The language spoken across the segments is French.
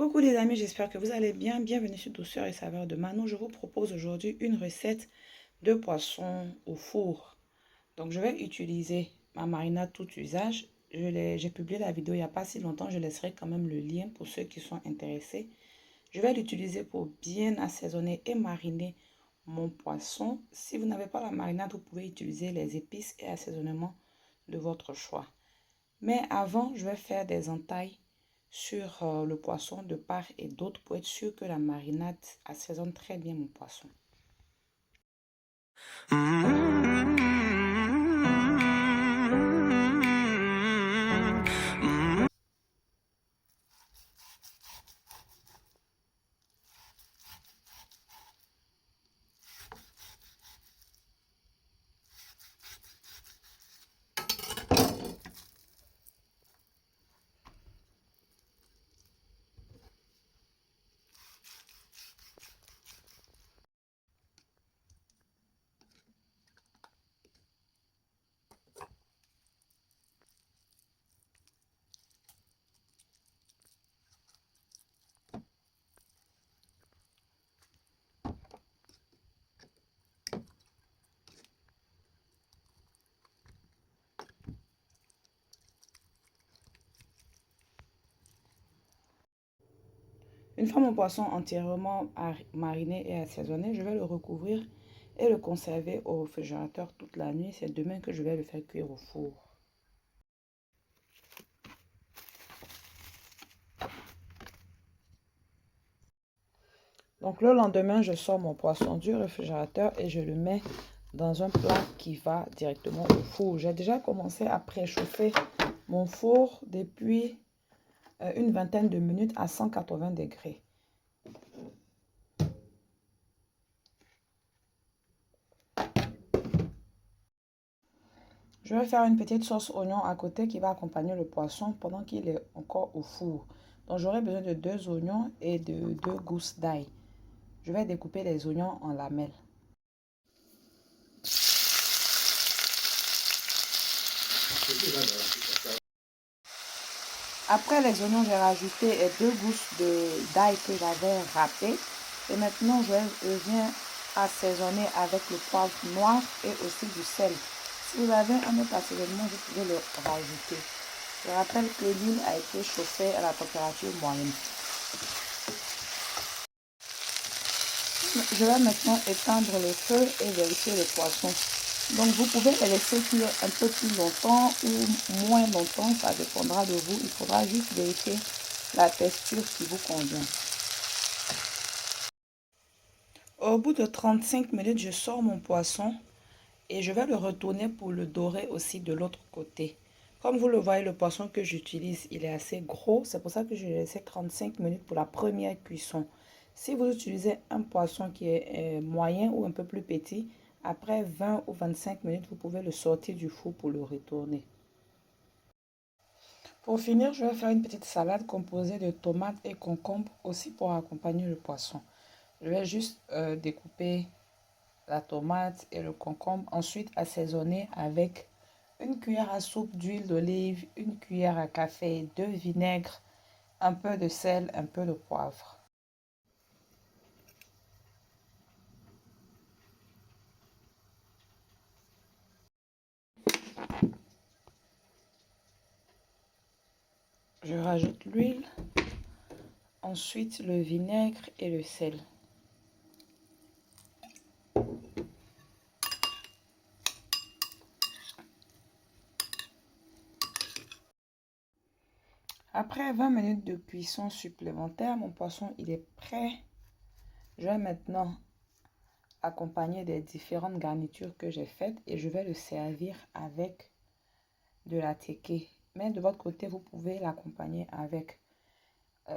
Coucou les amis, j'espère que vous allez bien. Bienvenue sur Douceur et Saveur de Manon. Je vous propose aujourd'hui une recette de poisson au four. Donc je vais utiliser ma marinade tout usage. J'ai publié la vidéo il n'y a pas si longtemps. Je laisserai quand même le lien pour ceux qui sont intéressés. Je vais l'utiliser pour bien assaisonner et mariner mon poisson. Si vous n'avez pas la marinade, vous pouvez utiliser les épices et assaisonnements de votre choix. Mais avant, je vais faire des entailles sur le poisson de part et d'autre pour être sûr que la marinade assaisonne très bien mon poisson. Une fois mon poisson entièrement mariné et assaisonné, je vais le recouvrir et le conserver au réfrigérateur toute la nuit. C'est demain que je vais le faire cuire au four. Donc le lendemain, je sors mon poisson du réfrigérateur et je le mets dans un plat qui va directement au four. J'ai déjà commencé à préchauffer mon four depuis une vingtaine de minutes à 180 degrés. Je vais faire une petite sauce oignon à côté qui va accompagner le poisson pendant qu'il est encore au four. Donc j'aurai besoin de 2 oignons et de 2 gousses d'ail. Je vais découper les oignons en lamelles. Après les oignons, j'ai rajouté 2 gousses d'ail que j'avais râpé. Et maintenant, je viens assaisonner avec le poivre noir et aussi du sel. Si vous avez un autre assaisonnement, vous pouvez le rajouter. Je rappelle que l'huile a été chauffée à la température moyenne. Je vais maintenant éteindre le feu et vérifier le poisson. Donc vous pouvez les laisser cuire un peu plus longtemps ou moins longtemps, ça dépendra de vous. Il faudra juste vérifier la texture qui vous convient. Au bout de 35 minutes, je sors mon poisson et je vais le retourner pour le dorer aussi de l'autre côté. Comme vous le voyez, le poisson que j'utilise, il est assez gros. C'est pour ça que je l'ai laissé 35 minutes pour la première cuisson. Si vous utilisez un poisson qui est moyen ou un peu plus petit, après 20 ou 25 minutes, vous pouvez le sortir du four pour le retourner. Pour finir, je vais faire une petite salade composée de tomates et concombres aussi pour accompagner le poisson. Je vais juste découper la tomate et le concombre, ensuite assaisonner avec une cuillère à soupe d'huile d'olive, une cuillère à café de vinaigre, un peu de sel, un peu de poivre. Je rajoute l'huile, ensuite le vinaigre et le sel. Après 20 minutes de cuisson supplémentaire, mon poisson il est prêt. Je vais maintenant accompagner des différentes garnitures que j'ai faites et je vais le servir avec de la teke. Mais de votre côté, vous pouvez l'accompagner avec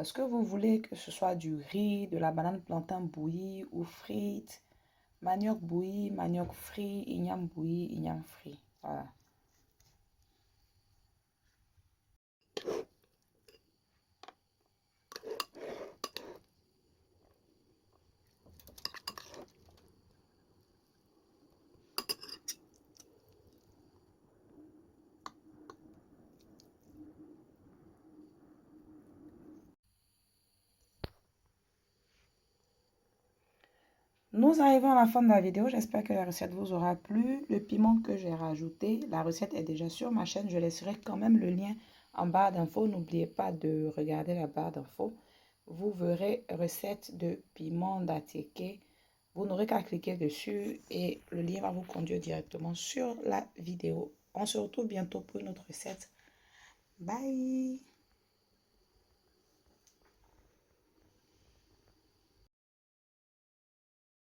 ce que vous voulez, que ce soit du riz, de la banane plantain bouillie ou frites, manioc bouilli, manioc frit, igname bouilli, igname frit. Voilà. Nous arrivons à la fin de la vidéo. J'espère que la recette vous aura plu. Le piment que j'ai rajouté, la recette est déjà sur ma chaîne. Je laisserai quand même le lien en barre d'infos. N'oubliez pas de regarder la barre d'infos. Vous verrez recette de piment d'attiqué. Vous n'aurez qu'à cliquer dessus et le lien va vous conduire directement sur la vidéo. On se retrouve bientôt pour une autre recette. Bye!